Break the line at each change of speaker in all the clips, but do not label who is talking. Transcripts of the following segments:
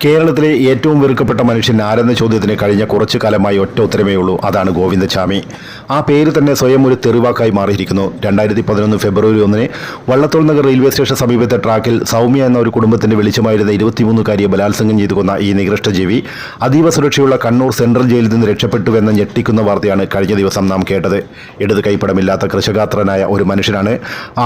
കേരളത്തിലെ ഏറ്റവും വെറുക്കപ്പെട്ട മനുഷ്യൻ ആരെന്ന ചോദ്യത്തിന് കഴിഞ്ഞ കുറച്ചു കാലമായി ഒറ്റ ഉത്തരമേ ഉള്ളൂ. അതാണ് ഗോവിന്ദച്ചാമി. ആ പേര് തന്നെ സ്വയം ഒരു തെറിവാക്കായി മാറിയിരിക്കുന്നു. 2011 ഫെബ്രുവരി 1 വള്ളത്തോൾ നഗർ റെയിൽവേ സ്റ്റേഷൻ സമീപത്തെ ട്രാക്കിൽ സൗമ്യ എന്ന ഒരു കുടുംബത്തിന്റെ വെളിച്ചമായിരുന്ന 23-കാരിയെ ബലാത്സംഗം ചെയ്തു കൊന്ന ഈ നികൃഷ്ടജീവി അതീവ സുരക്ഷയുള്ള കണ്ണൂർ സെൻട്രൽ ജയിലിൽ നിന്ന് രക്ഷപ്പെട്ടുവെന്ന ഞെട്ടിക്കുന്ന വാർത്തയാണ് കഴിഞ്ഞ ദിവസം നാം കേട്ടത്. ഇടത് കൈപ്പടമില്ലാത്ത കൃശഗാത്രനായ ഒരു മനുഷ്യനാണ്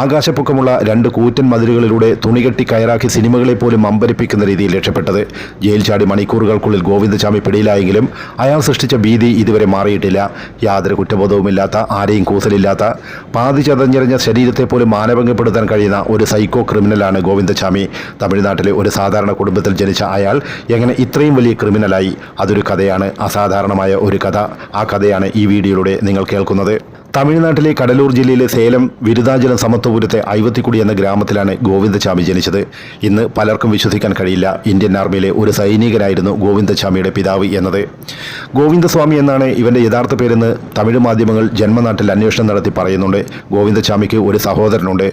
ആകാശപ്പൊക്കമുള്ള 2 കൂറ്റൻ മതിലുകളിലൂടെ തുണികെട്ടി കയറാക്കി സിനിമകളെ പോലും അമ്പരിപ്പിക്കുന്ന രീതിയിൽ രക്ഷപ്പെട്ടത്. ജയിൽ ചാടി മണിക്കൂറുകൾക്കുള്ളിൽ ഗോവിന്ദച്ചാമി പിടിയിലായെങ്കിലും അയാൾ സൃഷ്ടിച്ച ഭീതി ഇതുവരെ മാറിയിട്ടില്ല. യാതൊരു കുറ്റബോധവുമില്ലാത്ത, ആരെയും കൂസലില്ലാത്ത, പാതി ചതഞ്ഞെറിഞ്ഞ ശരീരത്തെ പോലും മാനഭംഗപ്പെടുത്താൻ കഴിയുന്ന ഒരു സൈക്കോ ക്രിമിനലാണ് ഗോവിന്ദച്ചാമി. തമിഴ്നാട്ടിലെ ഒരു സാധാരണ കുടുംബത്തിൽ ജനിച്ച അയാൾ എങ്ങനെ ഇത്രയും വലിയ ക്രിമിനലായി? അതൊരു കഥയാണ്, അസാധാരണമായ ഒരു കഥ. ആ കഥയാണ് ഈ വീഡിയോയിലൂടെ നിങ്ങൾ കേൾക്കുന്നത്. തമിഴ്നാട്ടിലെ കടലൂർ ജില്ലയിലെ സേലം വിരുദാചലം സമത്വപുരത്തെ ഐവത്തിക്കുടി എന്ന ഗ്രാമത്തിലാണ് ഗോവിന്ദച്ചാമി ജനിച്ചത്. ഇന്ന് പലർക്കും വിശ്വസിക്കാൻ കഴിയില്ല, ഇന്ത്യൻ ആർമിയിലെ ഒരു സൈനികനായിരുന്നു ഗോവിന്ദച്ചാമിയുടെ പിതാവ് എന്നത്. ഗോവിന്ദസ്വാമി എന്നാണ് ഇവന്റെ യഥാർത്ഥ പേരെന്ന് തമിഴ് മാധ്യമങ്ങൾ ജന്മനാട്ടിൽ അന്വേഷണം നടത്തി പറയുന്നുണ്ട്. ഗോവിന്ദച്ചാമിക്ക് ഒരു സഹോദരനുണ്ട്.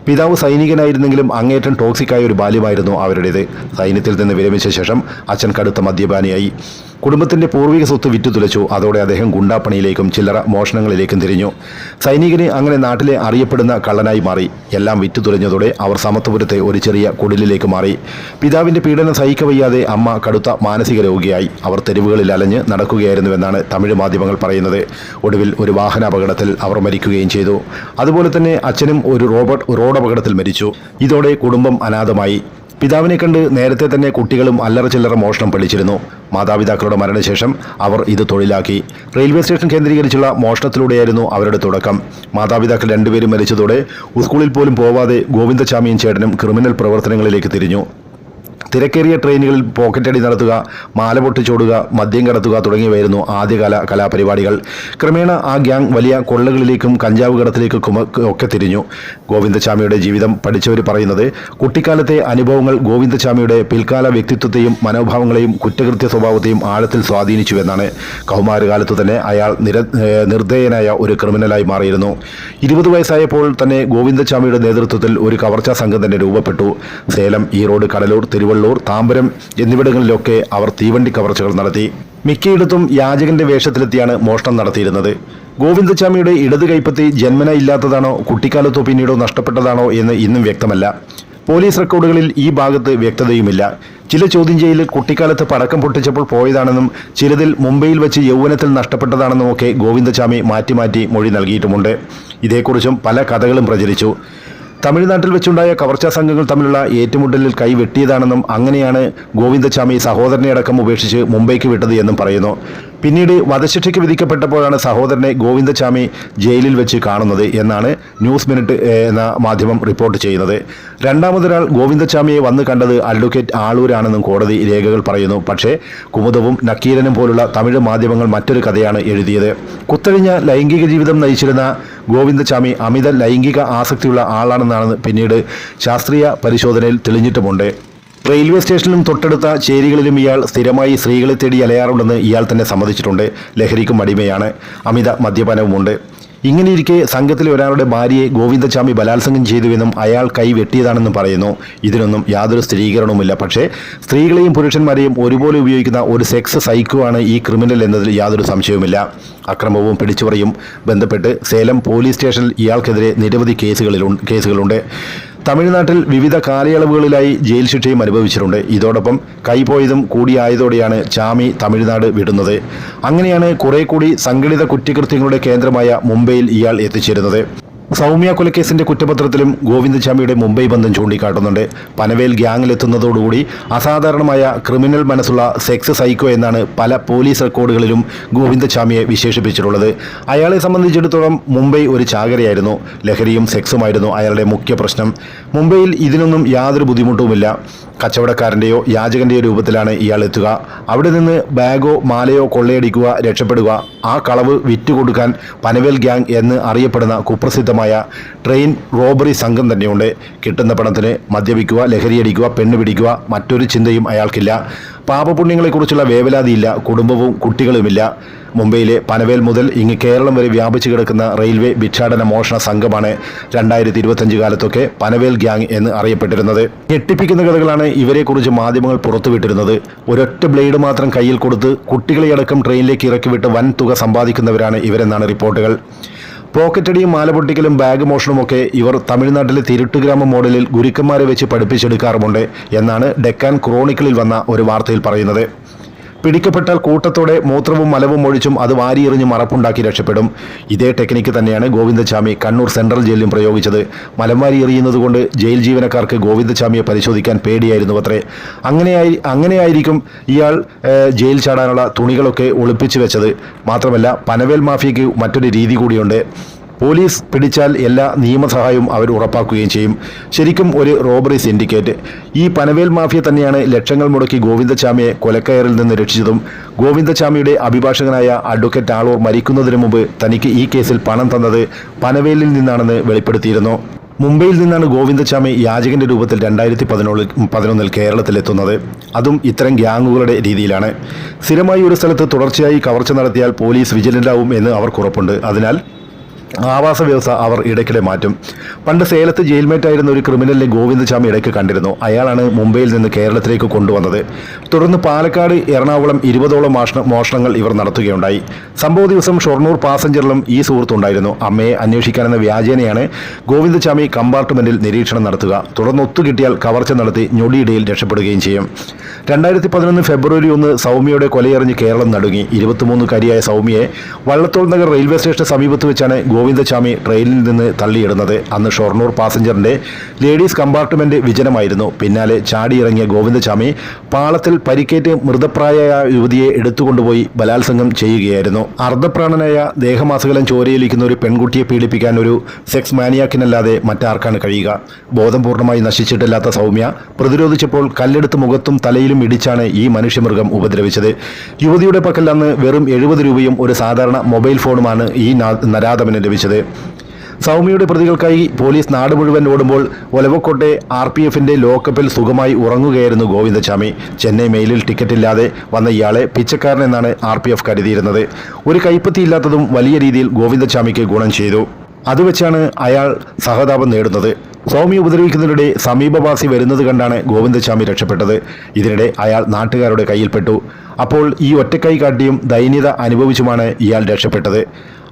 പിതാവ് സൈനികനായിരുന്നെങ്കിലും അങ്ങേറ്റം ടോക്സിക്കായ ഒരു ബാല്യമായിരുന്നു അവരുടേത്. സൈന്യത്തിൽ നിന്ന് വിരമിച്ച ശേഷം അച്ഛൻ കടുത്ത മദ്യപാനിയായി. കുടുംബത്തിന്റെ പൂർവിക സ്വത്ത് വിറ്റുതുലച്ചു. അതോടെ അദ്ദേഹം ഗുണ്ടാപ്പണിയിലേക്കും ചില്ലറ മോഷണങ്ങളിലേക്കും തിരിഞ്ഞു. സൈനികന് അങ്ങനെ നാട്ടിലെ അറിയപ്പെടുന്ന കള്ളനായി മാറി. എല്ലാം വിറ്റുതുലഞ്ഞതോടെ അവർ സമത്വപുരത്തെ ഒരു ചെറിയ കുടിലിലേക്ക് മാറി. പിതാവിന്റെ പീഡനം സഹിക്കവയ്യാതെ അമ്മ കടുത്ത മാനസിക രോഗിയായി. അവർ തെരുവുകളിൽ അലഞ്ഞ് നടക്കുകയായിരുന്നുവെന്നാണ് തമിഴ് മാധ്യമങ്ങൾ പറയുന്നത്. ഒടുവിൽ ഒരു വാഹനാപകടത്തിൽ അവർ മരിക്കുകയും ചെയ്തു. അതുപോലെ തന്നെ അച്ഛനും ഒരു റോഡ് അപകടത്തിൽ മരിച്ചു. ഇതോടെ കുടുംബം അനാഥമായി. പിതാവിനെ കണ്ട് നേരത്തെ തന്നെ കുട്ടികളും അല്ലറ ചില്ലറ മോഷണം പഠിച്ചിരുന്നു. മാതാപിതാക്കളുടെ മരണശേഷം അവർ ഇത് തൊഴിലാക്കി. റെയിൽവേ സ്റ്റേഷൻ കേന്ദ്രീകരിച്ചുള്ള മോഷണത്തിലൂടെയായിരുന്നു അവരുടെ തുടക്കം. മാതാപിതാക്കൾ 2 പേരും മരിച്ചതോടെ സ്കൂളിൽ പോലും പോവാതെ ഗോവിന്ദച്ചാമിയും ചേട്ടനും ക്രിമിനൽ പ്രവർത്തനങ്ങളിലേക്ക് തിരിഞ്ഞു. തിരക്കേറിയ ട്രെയിനുകളിൽ പോക്കറ്റടി നടത്തുക, മാല പൊട്ടിച്ചോടുക, മദ്യം കടത്തുക തുടങ്ങിയവയായിരുന്നു ആദ്യകാല കലാപരിപാടികൾ. ക്രമേണ ആ ഗ്യാങ് വലിയ കൊള്ളകളിലേക്കും കഞ്ചാവ് കടത്തിലേക്കും ഒക്കെ തിരിഞ്ഞു. ഗോവിന്ദച്ചാമിയുടെ ജീവിതം പഠിച്ചവർ പറയുന്നത് കുട്ടിക്കാലത്തെ അനുഭവങ്ങൾ ഗോവിന്ദച്ചാമിയുടെ പിൽക്കാല വ്യക്തിത്വത്തെയും മനോഭാവങ്ങളെയും കുറ്റകൃത്യ സ്വഭാവത്തെയും ആഴത്തിൽ സ്വാധീനിച്ചുവെന്നാണ്. കൗമാരകാലത്തു തന്നെ അയാൾ നിർദ്ദയനായ ഒരു ക്രിമിനലായി മാറിയിരുന്നു. 20 വയസ്സായപ്പോൾ തന്നെ ഗോവിന്ദച്ചാമിയുടെ നേതൃത്വത്തിൽ ഒരു കവർച്ചാ സംഘം തന്നെ രൂപപ്പെട്ടു. സേലം, ഈറോഡ്, കടലൂർ, തിരുവള്ളൂർ, താമ്പരം എന്നിവിടങ്ങളിലൊക്കെ അവർ തീവണ്ടി കവർച്ചകൾ നടത്തി. മിക്കയിടത്തും യാചകന്റെ വേഷത്തിലെത്തിയാണ് മോഷണം നടത്തിയിരുന്നത്. ഗോവിന്ദച്ചാമിയുടെ ഇടത് കൈപ്പത്തി ജന്മന ഇല്ലാത്തതാണോ കുട്ടിക്കാലത്തോ പിന്നീടോ നഷ്ടപ്പെട്ടതാണോ എന്ന് ഇന്നും വ്യക്തമല്ല. പോലീസ് റെക്കോർഡുകളിൽ ഈ ഭാഗത്ത് വ്യക്തതയുമില്ല. ചില ചോദ്യം ചെയ്യലിൽ കുട്ടിക്കാലത്ത് പടക്കം പൊട്ടിച്ചപ്പോൾ പോയതാണെന്നും ചിലതിൽ മുംബൈയിൽ വെച്ച് യൗവനത്തിൽ നഷ്ടപ്പെട്ടതാണെന്നും ഒക്കെ ഗോവിന്ദച്ചാമി മാറ്റി മൊഴി നൽകിയിട്ടുമുണ്ട്. ഇതേക്കുറിച്ചും പല കഥകളും പ്രചരിച്ചു. തമിഴ്നാട്ടിൽ വെച്ചുണ്ടായ കവർച്ചാ സംഘങ്ങൾ തമ്മിലുള്ള ഏറ്റുമുട്ടലിൽ കൈവെട്ടിയതാണെന്നും അങ്ങനെയാണ് ഗോവിന്ദച്ചാമി സഹോദരനെ അടക്കം ഉപേക്ഷിച്ച് മുംബൈക്ക് വിട്ടത് എന്നും പറയുന്നു. പിന്നീട് വധശിക്ഷയ്ക്ക് വിധിക്കപ്പെട്ടപ്പോഴാണ് സഹോദരനെ ഗോവിന്ദച്ചാമി ജയിലിൽ വെച്ച് കാണുന്നത് എന്നാണ് ന്യൂസ് മിനിറ്റ് എന്ന മാധ്യമം റിപ്പോർട്ട് ചെയ്യുന്നത്. രണ്ടാമതൊരാൾ ഗോവിന്ദച്ചാമിയെ വന്ന് കണ്ടത് അഡ്വക്കേറ്റ് ആളൂരാണെന്നും കോടതി രേഖകൾ പറയുന്നു. പക്ഷേ കുമുദവും നക്കീരനും പോലുള്ള തമിഴ് മാധ്യമങ്ങൾ മറ്റൊരു കഥയാണ് എഴുതിയത്. കുത്തഴിഞ്ഞ ലൈംഗിക ജീവിതം നയിച്ചിരുന്ന ഗോവിന്ദച്ചാമി അമിത ലൈംഗിക ആസക്തിയുള്ള ആളാണെന്നാണ് പിന്നീട് ശാസ്ത്രീയ പരിശോധനയിൽ തെളിഞ്ഞിട്ടുമുണ്ട്. റെയിൽവേ സ്റ്റേഷനിലും തൊട്ടടുത്ത ചേരികളിലും ഇയാൾ സ്ഥിരമായി സ്ത്രീകളെ തേടി അലയാറുണ്ടെന്ന് ഇയാൾ തന്നെ സമ്മതിച്ചിട്ടുണ്ട്. ലഹരിക്കും അടിമയാണ്, അമിത മദ്യപാനവുമുണ്ട്. ഇങ്ങനെയിരിക്കെ സംഘത്തിലെ ഒരാളുടെ ഭാര്യയെ ഗോവിന്ദച്ചാമി ബലാത്സംഗം ചെയ്തുവെന്നും അയാൾ കൈ വെട്ടിയതാണെന്നും പറയുന്നു. ഇതിനൊന്നും യാതൊരു സ്ഥിരീകരണവുമില്ല. പക്ഷേ സ്ത്രീകളെയും പുരുഷന്മാരെയും ഒരുപോലെ ഉപയോഗിക്കുന്ന ഒരു സെക്സ് സൈക്കോ ആണ് ഈ ക്രിമിനൽ എന്നതിൽ യാതൊരു സംശയവുമില്ല. അക്രമവും പിടിച്ചുപറിയും ബന്ധപ്പെട്ട് സേലം പോലീസ് സ്റ്റേഷനിൽ ഇയാൾക്കെതിരെ നിരവധി കേസുകളുണ്ട്. തമിഴ്നാട്ടിൽ വിവിധ കാലയളവുകളിലായി ജയിൽ ശിക്ഷയും അനുഭവിച്ചിട്ടുണ്ട്. ഇതോടൊപ്പം കൈപോയതും കൂടിയായതോടെയാണ് ചാമി തമിഴ്നാട് വിടുന്നത്. അങ്ങനെയാണ് കുറെ കൂടി സംഘടിത കുറ്റകൃത്യങ്ങളുടെ കേന്ദ്രമായ മുംബൈയിൽ ഇയാൾ എത്തിച്ചേരുന്നത്. സൗമ്യ കൊലക്കേസിന്റെ കുറ്റപത്രത്തിലും ഗോവിന്ദച്ചാമിയുടെ മുംബൈ ബന്ധം ചൂണ്ടിക്കാട്ടുന്നുണ്ട്. പനവേൽ ഗ്യാങ്ങിലെത്തുന്നതോടുകൂടി അസാധാരണമായ ക്രിമിനൽ മനസ്സുള്ള സെക്സ് സൈക്കോ എന്നാണ് പല പോലീസ് റെക്കോർഡുകളിലും ഗോവിന്ദച്ചാമിയെ വിശേഷിപ്പിച്ചിട്ടുള്ളത്. അയാളെ സംബന്ധിച്ചിടത്തോളം മുംബൈ ഒരു ചാകരയായിരുന്നു. ലഹരിയും സെക്സുമായിരുന്നു അയാളുടെ മുഖ്യ പ്രശ്നം. മുംബൈയിൽ ഇതിനൊന്നും യാതൊരു ബുദ്ധിമുട്ടുമില്ല. കച്ചവടക്കാരൻ്റെയോ യാചകൻ്റെയോ രൂപത്തിലാണ് ഇയാൾ എത്തുക. അവിടെ നിന്ന് ബാഗോ മാലയോ കൊള്ളയടിക്കുക, രക്ഷപ്പെടുക. ആ കളവ് വിറ്റുകൊടുക്കാൻ പനവേൽ ഗ്യാങ് എന്ന് അറിയപ്പെടുന്ന കുപ്രസിദ്ധമായ ട്രെയിൻ റോബറി സംഘം തന്നെയുണ്ട്. കിട്ടുന്ന പണത്തിന് മദ്യപിക്കുക, ലഹരിയടിക്കുക, പെണ്ണ് പിടിക്കുക, മറ്റൊരു ചിന്തയും അയാൾക്കില്ല. പാപപുണ്യങ്ങളെക്കുറിച്ചുള്ള വേവലാതിയില്ല. കുടുംബവും കുട്ടികളുമില്ല. മുംബൈയിലെ പനവേൽ മുതൽ ഇങ്ങ് കേരളം വരെ വ്യാപിച്ചു കിടക്കുന്ന റെയിൽവേ ഭിക്ഷാടന മോഷണ സംഘമാണ് 2025 കാലത്തൊക്കെ പനവേൽ ഗ്യാങ് എന്ന് അറിയപ്പെട്ടിരുന്നത്. ഞെട്ടിപ്പിക്കുന്ന കഥകളാണ് ഇവരെക്കുറിച്ച് മാധ്യമങ്ങൾ പുറത്തുവിട്ടിരുന്നത്. ഒരൊറ്റ ബ്ലേഡ് മാത്രം കയ്യിൽ കൊടുത്ത് കുട്ടികളെയടക്കം ട്രെയിനിലേക്ക് ഇറക്കിവിട്ട് വൻ തുക സമ്പാദിക്കുന്നവരാണ് ഇവരെന്നാണ് റിപ്പോർട്ടുകൾ. പോക്കറ്റടിയും മാലപൊട്ടിക്കലും ബാഗ് മോഷണമൊക്കെ ഇവർ തമിഴ്നാട്ടിലെ തിരുട്ടുഗ്രാമ മോഡലിൽ ഗുരുക്കന്മാരെ വെച്ച് പഠിപ്പിച്ചെടുക്കാറുമുണ്ട് എന്നാണ് ഡെക്കാൻ ക്രോണിക്കിളിൽ വന്ന ഒരു വാർത്തയിൽ പറയുന്നത്. പിടിക്കപ്പെട്ടാൽ കൂട്ടത്തോടെ മൂത്രവും മലവും ഒഴിച്ചും അത് വാരിയെറിഞ്ഞ് മറപ്പുണ്ടാക്കി രക്ഷപ്പെടും. ഇതേ ടെക്നിക്ക് തന്നെയാണ് ഗോവിന്ദചാമി കണ്ണൂർ സെൻട്രൽ ജയിലിലും പ്രയോഗിച്ചത്. മലം വാരി എറിയുന്നത് കൊണ്ട് ജയിൽ ജീവനക്കാർക്ക് ഗോവിന്ദചാമിയെ പരിശോധിക്കാൻ പേടിയായിരുന്നു അത്രേ. അങ്ങനെയായിരിക്കും ഇയാൾ ജയിൽ ചാടാനുള്ള തുണികളൊക്കെ ഒളിപ്പിച്ചു വെച്ചത്. മാത്രമല്ല, പനവേൽ മാഫിയയ്ക്ക് മറ്റൊരു രീതി കൂടിയുണ്ട്. പോലീസ് പിടിച്ചാൽ എല്ലാ നിയമസഹായവും അവർ ഉറപ്പാക്കുകയും ചെയ്യും. ശരിക്കും ഒരു റോബറി സിൻഡിക്കേറ്റ്. ഈ പനവേൽ മാഫിയ തന്നെയാണ് ലക്ഷങ്ങൾ മുടക്കി ഗോവിന്ദചാമിയെ കൊലക്കയറിൽ നിന്ന് രക്ഷിച്ചതും. ഗോവിന്ദചാമിയുടെ അഭിഭാഷകനായ അഡ്വക്കേറ്റ് ആളൂർ മരിക്കുന്നതിന് മുമ്പ് തനിക്ക് ഈ കേസിൽ പണം തന്നത് പനവേലിൽ നിന്നാണെന്ന് വെളിപ്പെടുത്തിയിരുന്നു. മുംബൈയിൽ നിന്നാണ് ഗോവിന്ദചാമി യാചകന്റെ രൂപത്തിൽ 2011 കേരളത്തിലെത്തുന്നത്. അതും ഇത്തരം ഗ്യാങ്ങുകളുടെ രീതിയിലാണ്. സ്ഥിരമായി ഒരു സ്ഥലത്ത് തുടർച്ചയായി കവർച്ച നടത്തിയാൽ പോലീസ് വിജിലൻ്റാവും എന്ന് അവർക്കുറപ്പുണ്ട്. അതിനാൽ ആവാസ വ്യവസ്ഥ അവർ ഇടയ്ക്കിടെ മാറ്റും. പണ്ട് സേലത്ത് ജയിൽമേറ്റായിരുന്ന ഒരു ക്രിമിനലിനെ ഗോവിന്ദചാമി ഇടയ്ക്ക് കണ്ടിരുന്നു. അയാളാണ് മുംബൈയിൽ നിന്ന് കേരളത്തിലേക്ക് കൊണ്ടുവന്നത്. തുടർന്ന് പാലക്കാട്, എറണാകുളം 20ഓളം മോഷണങ്ങൾ ഇവർ നടത്തുകയുണ്ടായി. സംഭവ ദിവസം ഷൊർണൂർ പാസഞ്ചറിലും ഈ സുഹൃത്തുണ്ടായിരുന്നു. അമ്മയെ അന്വേഷിക്കാനെന്ന വ്യാജേനയാണ് ഗോവിന്ദചാമി കമ്പാർട്ട്മെന്റിൽ നിരീക്ഷണം നടത്തുക. തുടർന്ന് ഒത്തുകിട്ടിയാൽ കവർച്ച നടത്തി ഞൊടിയിടയിൽ രക്ഷപ്പെടുകയും ചെയ്യും. 2011 ഫെബ്രുവരി 1 സൗമ്യയുടെ കൊലയെറിഞ്ഞ് കേരളം നടുങ്ങി. 23-കാരിയായ സൗമ്യയെ വള്ളത്തോൾ നഗർ റെയിൽവേ സ്റ്റേഷന് സമീപത്ത് വെച്ചാണ് ഗോവിന്ദചാമി ട്രെയിനിൽ നിന്ന് തള്ളിയിടുന്നത്. അന്ന് ഷൊർണൂർ പാസഞ്ചറിന്റെ ലേഡീസ് കമ്പാർട്ട്മെന്റ് വിജനമായിരുന്നു. പിന്നാലെ ചാടിയിറങ്ങിയ ഗോവിന്ദചാമി പാളത്തിൽ പരിക്കേറ്റ് മൃതപ്രായയായ യുവതിയെ എടുത്തുകൊണ്ടുപോയി ബലാത്സംഗം ചെയ്യുകയായിരുന്നു. അർദ്ധപ്രാണനായ ദേഹമാസകലം ചോരയിലിരിക്കുന്ന ഒരു പെൺകുട്ടിയെ പീഡിപ്പിക്കാൻ ഒരു സെക്സ് മാനിയാക്കിനല്ലാതെ മറ്റാർക്കാണ് കഴിയുക? ബോധം പൂർണ്ണമായി നശിച്ചിട്ടില്ലാത്ത സൗമ്യ പ്രതിരോധിച്ചപ്പോൾ കല്ലെടുത്ത് മുഖത്തും തലയിലും ഇടിച്ചാണ് ഈ മനുഷ്യമൃഗം ഉപദ്രവിച്ചത്. യുവതിയുടെ പക്കൽ അന്ന് വെറും 70 രൂപയും ഒരു സാധാരണ മൊബൈൽ ഫോണുമാണ് ഈ നരാധമന് ലഭിച്ചത്. സൗമ്യയുടെ പ്രതികൾക്കായി പോലീസ് നാട് മുഴുവൻ ഓടുമ്പോൾ ഒലവക്കോട്ടെ RPFന്റെ ലോക്കപ്പിൽ സുഖമായി ഉറങ്ങുകയായിരുന്നു ഗോവിന്ദചാമി. ചെന്നൈ മെയിലിൽ ടിക്കറ്റില്ലാതെ വന്ന ഇയാളെ പിച്ചക്കാരനെന്നാണ് RPF കരുതിയിരുന്നത്. ഒരു കൈപ്പത്തിയില്ലാത്തതും വലിയ രീതിയിൽ ഗോവിന്ദചാമിക്ക് ഗുണം ചെയ്തു. അതുവെച്ചാണ് അയാൾ സഹതാപം നേടുന്നത്. സൗമ്യ ഉപദ്രവിക്കുന്നതിനിടെ സമീപവാസി വരുന്നത് കണ്ടാണ് ഗോവിന്ദചാമി രക്ഷപ്പെട്ടത്. ഇതിനിടെ അയാൾ നാട്ടുകാരുടെ കയ്യിൽപ്പെട്ടു. അപ്പോൾ ഈ ഒറ്റക്കൈ കാട്ടിയും ദൈന്യത അനുഭവിച്ചുമാണ് ഇയാൾ രക്ഷപ്പെട്ടത്.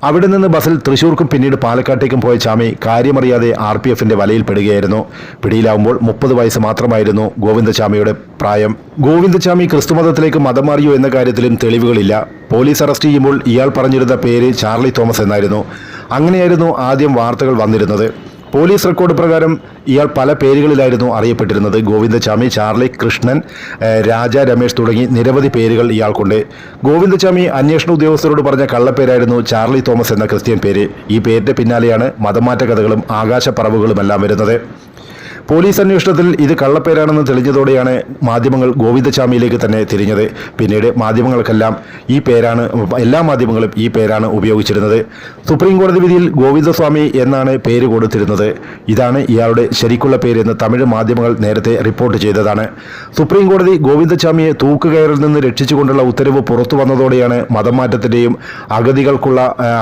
അവിടെ നിന്ന് ബസ്സിൽ തൃശൂർക്കും പിന്നീട് പാലക്കാട്ടേക്കും പോയ ചാമി കാര്യമറിയാതെ RPFന്റെ വലയിൽപ്പെടുകയായിരുന്നു. പിടിയിലാവുമ്പോൾ 30 വയസ്സ് മാത്രമായിരുന്നു ഗോവിന്ദചാമിയുടെ പ്രായം. ഗോവിന്ദചാമി ക്രിസ്തുമതത്തിലേക്ക് മതം മാറിയോ എന്ന കാര്യത്തിലും തെളിവുകളില്ല. പോലീസ് അറസ്റ്റ് ചെയ്യുമ്പോൾ ഇയാൾ പറഞ്ഞിരുന്ന പേര് ചാർലി തോമസ് എന്നായിരുന്നു. അങ്ങനെയായിരുന്നു ആദ്യം വാർത്തകൾ വന്നിരുന്നത്. പോലീസ് റെക്കോർഡ് പ്രകാരം ഇയാൾ പല പേരുകളിലായിരുന്നു അറിയപ്പെട്ടിരുന്നത്. ഗോവിന്ദചാമി, ചാർലി, കൃഷ്ണൻ, രാജ, രമേശ് തുടങ്ങി നിരവധി പേരുകൾ ഇയാൾക്കുണ്ട്. ഗോവിന്ദചാമി അന്വേഷണ ഉദ്യോഗസ്ഥരോട് പറഞ്ഞ കള്ളപ്പേരായിരുന്നു ചാർലി തോമസ് എന്ന ക്രിസ്ത്യൻ പേര്. ഈ പേരിന്റെ പിന്നാലെയാണ് മതമാറ്റ കഥകളും ആകാശപ്പറവുകളുമെല്ലാം വരുന്നത്. പോലീസ് അന്വേഷണത്തിൽ ഇത് കള്ളപ്പേരാണെന്ന് തെളിഞ്ഞതോടെയാണ് മാധ്യമങ്ങൾ ഗോവിന്ദചാമിയിലേക്ക് തന്നെ തിരിഞ്ഞത്. പിന്നീട് എല്ലാ മാധ്യമങ്ങളും ഈ പേരാണ് ഉപയോഗിച്ചിരുന്നത്. സുപ്രീം കോടതി വിധിയിൽ ഗോവിന്ദസ്വാമി എന്നാണ് പേര് കൊടുത്തിരുന്നത്. ഇതാണ് ഇയാളുടെ ശരിക്കുള്ള പേരെന്ന് തമിഴ് മാധ്യമങ്ങൾ നേരത്തെ റിപ്പോർട്ട് ചെയ്തതാണ്. സുപ്രീം കോടതി ഗോവിന്ദചാമിയെ തൂക്കുകയറിൽ നിന്ന് രക്ഷിച്ചുകൊണ്ടുള്ള ഉത്തരവ് പുറത്തു വന്നതോടെയാണ് മതം മാറ്റത്തിന്റെയും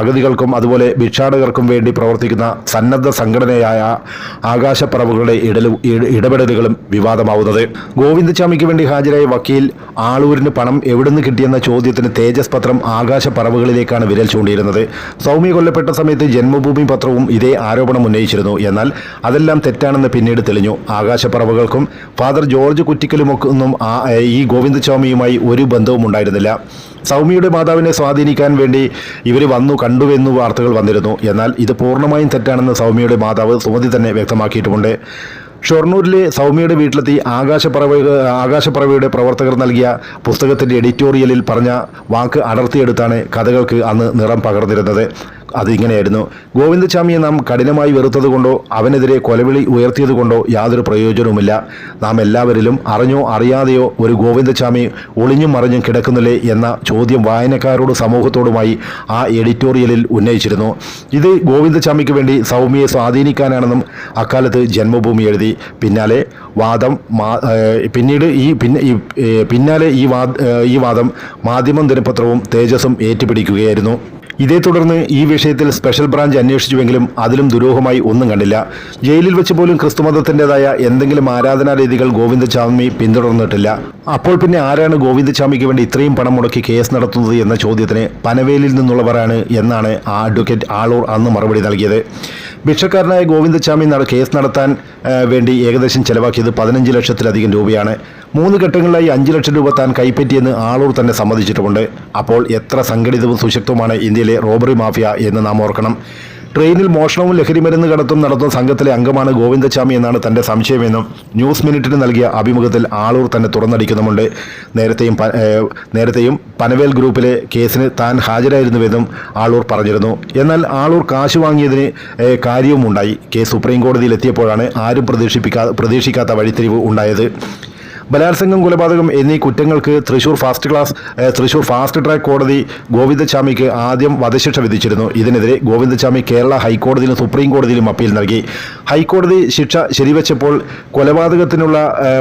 അഗതികൾക്കും അതുപോലെ ഭിക്ഷാടകർക്കും വേണ്ടി പ്രവർത്തിക്കുന്ന സന്നദ്ധ സംഘടനയായ ആകാശപ്പറവുകളുടെ ഇടപെടലുകളും വിവാദമാവുന്നത്. ഗോവിന്ദചാമിക്ക് വേണ്ടി ഹാജരായ വക്കീൽ ആളൂരിന് പണം എവിടുന്ന് കിട്ടിയെന്ന ചോദ്യത്തിന് തേജസ് പത്രം ആകാശപ്പറവുകളിലേക്കാണ് വിരൽ ചൂണ്ടിയിരുന്നത്. സൗമ്യ കൊല്ലപ്പെട്ട സമയത്ത് ജന്മഭൂമി പത്രവും ഇതേ ആരോപണം ഉന്നയിച്ചിരുന്നു. എന്നാൽ അതെല്ലാം തെറ്റാണെന്ന് പിന്നീട് തെളിഞ്ഞു. ആകാശപ്പറവുകൾക്കും ഫാദർ ജോർജ് കുറ്റിക്കലുമൊന്നും ഈ ഗോവിന്ദചാമിയുമായി ഒരു ബന്ധവും ഉണ്ടായിരുന്നില്ല. സൗമ്യയുടെ മാതാവിനെ സ്വാധീനിക്കാൻ വേണ്ടി ഇവർ കണ്ടുവെന്നു വാർത്തകൾ വന്നിരുന്നു. എന്നാൽ ഇത് പൂർണ്ണമായും തെറ്റാണെന്ന് സൗമ്യയുടെ മാതാവ് സുമതി തന്നെ വ്യക്തമാക്കിയിട്ടുമുണ്ട്. ഷൊർണൂരിലെ സൗമ്യയുടെ വീട്ടിലെത്തി ആകാശപ്പറവയുടെ പ്രവർത്തകർ നൽകിയ പുസ്തകത്തിന്റെ എഡിറ്റോറിയലിൽ പറഞ്ഞ വാക്ക് അടർത്തിയെടുത്താണ് കഥകൾക്ക് അന്ന് നിറം പകർന്നിരുന്നത്. അതിങ്ങനെയായിരുന്നു: ഗോവിന്ദചാമിയെ നാം കഠിനമായി വെറുത്തതുകൊണ്ടോ അവനെതിരെ കൊലവിളി ഉയർത്തിയതുകൊണ്ടോ യാതൊരു പ്രയോജനവുമില്ല. നാം എല്ലാവരിലും അറിഞ്ഞോ അറിയാതെയോ ഒരു ഗോവിന്ദചാമി ഒളിഞ്ഞും മറിഞ്ഞും കിടക്കുന്നില്ലേ എന്ന ചോദ്യം വായനക്കാരോട് സമൂഹത്തോടുമായി ആ എഡിറ്റോറിയലിൽ ഉന്നയിച്ചിരുന്നു. ഇത് ഗോവിന്ദചാമിക്ക് വേണ്ടി സൗമ്യയെ സ്വാധീനിക്കാനാണെന്നും അക്കാലത്ത് ജന്മഭൂമി എഴുതി. പിന്നാലെ വാദം പിന്നാലെ ഈ വാദം മാധ്യമം ദിനപത്രവും തേജസും ഏറ്റുപിടിക്കുകയായിരുന്നു. ഇതേ തുടർന്ന് ഈ വിഷയത്തിൽ സ്പെഷ്യൽ ബ്രാഞ്ച് അന്വേഷിച്ചുവെങ്കിലും അതിലും ദുരൂഹമായി ഒന്നും കണ്ടില്ല. ജയിലിൽ വെച്ച് പോലും ക്രിസ്തുമതത്തിൻ്റെതായ എന്തെങ്കിലും ആരാധനാ രീതികൾ ഗോവിന്ദചാമി പിന്തുടർന്നിട്ടില്ല. അപ്പോൾ പിന്നെ ആരാണ് ഗോവിന്ദചാമിക്ക് വേണ്ടി ഇത്രയും പണം മുടക്കി കേസ് നടത്തുന്നത് എന്ന ചോദ്യത്തിന് പനവേലിൽ നിന്നുള്ളവരാണ് എന്നാണ് ആ അഡ്വക്കേറ്റ് ആളൂർ അന്ന് മറുപടി നൽകിയത്. ഭിക്ഷക്കാരനായ ഗോവിന്ദചാമി കേസ് നടത്താൻ വേണ്ടി ഏകദേശം ചെലവാക്കിയത് 15 ലക്ഷത്തിലധികം രൂപയാണ്. 3 ഘട്ടങ്ങളിലായി 5 ലക്ഷം രൂപ താൻ കൈപ്പറ്റിയെന്ന് ആളൂർ തന്നെ സമ്മതിച്ചിട്ടുമുണ്ട്. അപ്പോൾ എത്ര സംഘടിതവും സുശക്തവുമാണ് ഇന്ത്യയിലെ റോബറി മാഫിയ എന്ന് നാം ഓർക്കണം. ട്രെയിനിൽ മോഷണവും ലഹരിമരുന്ന് കടത്തും നടത്തുന്ന സംഘത്തിലെ അംഗമാണ് ഗോവിന്ദചാമി എന്നാണ് തന്റെ സംശയമെന്നും ന്യൂസ് മിനിറ്റിന് നൽകിയ അഭിമുഖത്തിൽ ആളൂർ തന്നെ തുറന്നടിക്കുന്നുമുണ്ട്. നേരത്തെയും പനവേൽ ഗ്രൂപ്പിലെ കേസിന് താൻ ഹാജരായിരുന്നുവെന്നും ആളൂർ പറഞ്ഞിരുന്നു. എന്നാൽ ആളൂർ കാശ് വാങ്ങിയതിന് കാര്യവുമുണ്ടായി. കേസ് സുപ്രീം കോടതിയിൽ എത്തിയപ്പോഴാണ് ആരും പ്രതീക്ഷിക്കാത്ത വഴിത്തിരിവ് ഉണ്ടായത്. ബലാത്സംഗം, കൊലപാതകം എന്നീ കുറ്റങ്ങൾക്ക് തൃശൂർ ഫാസ്റ്റ് ട്രാക്ക് കോടതി ഗോവിന്ദചാമിക്ക് ആദ്യം വധശിക്ഷ വിധിച്ചിരുന്നു. ഇതിനെതിരെ ഗോവിന്ദചാമി കേരള ഹൈക്കോടതിയിലും സുപ്രീം കോടതിയിലും അപ്പീൽ നൽകി. ഹൈക്കോടതി ശിക്ഷ ശരിവെച്ചപ്പോൾ കൊലപാതകത്തിനുള്ള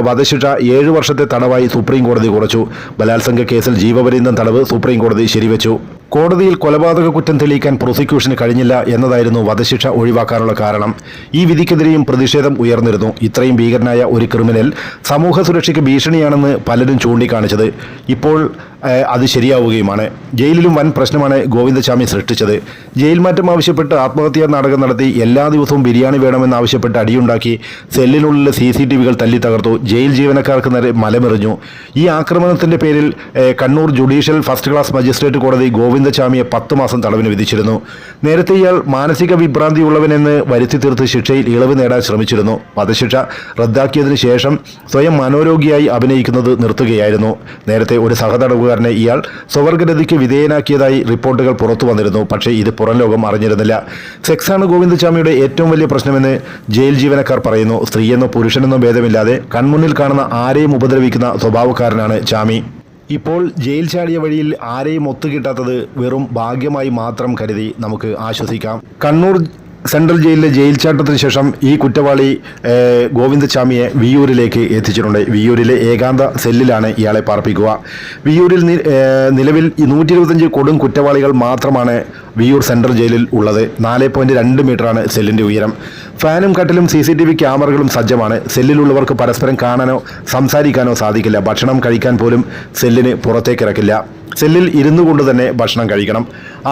വധശിക്ഷ 7 വർഷത്തെ തടവായി സുപ്രീം കോടതി കുറച്ചു. ബലാത്സംഗ കേസിൽ ജീവപര്യന്തം തടവ് സുപ്രീം കോടതി ശരിവെച്ചു. കോടതിയിൽ കൊലപാതക കുറ്റം തെളിയിക്കാൻ പ്രോസിക്യൂഷന് കഴിഞ്ഞില്ല എന്നതായിരുന്നു വധശിക്ഷ ഒഴിവാക്കാനുള്ള കാരണം. ഈ വിധിക്കെതിരെയും പ്രതിഷേധം ഉയർന്നിരുന്നു. ഇത്രയും ഭീകരനായ ഒരു ക്രിമിനൽ സമൂഹ സുരക്ഷയ്ക്ക് ഭീഷണിയാണെന്ന് പലരും ചൂണ്ടിക്കാണിച്ചത് ഇപ്പോൾ അത് ശരിയാവുകയുമാണ്. ജയിലിലും വൻ പ്രശ്നമാണ് ഗോവിന്ദചാമി സൃഷ്ടിച്ചത്. ജയിൽ മാറ്റം ആവശ്യപ്പെട്ട് ആത്മഹത്യാ നാടകം നടത്തി എല്ലാ ദിവസവും ബിരിയാണി വേണമെന്നാവശ്യപ്പെട്ട് അടിയുണ്ടാക്കി സെല്ലിനുള്ളിലെ CCTVകൾ തല്ലി തകർത്തു. ജയിൽ ജീവനക്കാർക്ക് നേരെ മലമെറിഞ്ഞു. ഈ ആക്രമണത്തിന്റെ പേരിൽ Kannur judicial first class magistrate കോടതി ഗോവിന്ദചാമിയെ 10 മാസം തടവിന് വിധിച്ചിരുന്നു. നേരത്തെ ഇയാൾ മാനസിക വിഭ്രാന്തിയുള്ളവനെന്ന് വരുത്തി തീർത്ത് ശിക്ഷയിൽ ഇളവ് നേടാൻ ശ്രമിച്ചിരുന്നു. വധശിക്ഷ റദ്ദാക്കിയതിനു ശേഷം സ്വയം മനോരോഗിയായി അഭിനയിക്കുന്നത് നിർത്തുകയായിരുന്നു. നേരത്തെ ഒരു സഹതടവുകാരനെ ഇയാൾ സ്വവർഗരതിക്ക് വിധേയനാക്കിയതായി റിപ്പോർട്ടുകൾ പുറത്തു വന്നിരുന്നു. പക്ഷേ ഇത് പുറം ലോകം അറിഞ്ഞിരുന്നില്ല. സെക്സാണ് ഗോവിന്ദചാമിയുടെ ഏറ്റവും വലിയ പ്രശ്നമെന്ന് ജയിൽ ജീവനക്കാർ പറയുന്നു. സ്ത്രീയെന്നോ പുരുഷനെന്നോ ഭേദമില്ലാതെ കൺമുന്നിൽ കാണുന്ന ആരെയും ഉപദ്രവിക്കുന്ന സ്വഭാവക്കാരനാണ് ചാമി. ഇപ്പോൾ ജയിൽ ചാടിയ വഴിയിൽ ആരെയും ഒത്തുകിട്ടാത്തത് വെറും ഭാഗ്യമായി മാത്രം കരുതി നമുക്ക് ആശ്വസിക്കാം. കണ്ണൂർ സെൻട്രൽ ജയിലിലെ ജയിൽ ചാട്ടത്തിന് ശേഷം ഈ കുറ്റവാളി ഗോവിന്ദചാമിയെ വിയ്യൂരിലേക്ക് എത്തിച്ചിട്ടുണ്ട്. വിയ്യൂരിലെ ഏകാന്ത സെല്ലിലാണ് ഇയാളെ പാർപ്പിക്കുക. വിയ്യൂരിൽ നിലവിൽ 125 കൊടും കുറ്റവാളികൾ മാത്രമാണ് വിയ്യൂർ സെൻട്രൽ ജയിലിൽ ഉള്ളത്. 4.2 മീറ്ററാണ് സെല്ലിൻ്റെ ഉയരം. ഫാനും കട്ടിലും CCTV ക്യാമറകളും സജ്ജമാണ്. സെല്ലിലുള്ളവർക്ക് പരസ്പരം കാണാനോ സംസാരിക്കാനോ സാധിക്കില്ല. ഭക്ഷണം കഴിക്കാൻ പോലും സെല്ലിന് പുറത്തേക്കിറക്കില്ല. സെല്ലിൽ ഇരുന്നു കൊണ്ട് തന്നെ ഭക്ഷണം കഴിക്കണം.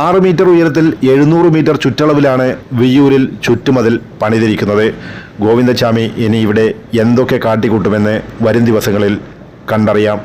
6 മീറ്റർ ഉയരത്തിൽ 700 മീറ്റർ ചുറ്റളവിലാണ് വിയ്യൂരിൽ ചുറ്റുമതിൽ പണിതിരിക്കുന്നത്. ഗോവിന്ദചാമി ഇനി ഇവിടെ എന്തൊക്കെ കാട്ടിക്കൂട്ടുമെന്ന് വരും ദിവസങ്ങളിൽ കണ്ടറിയാം.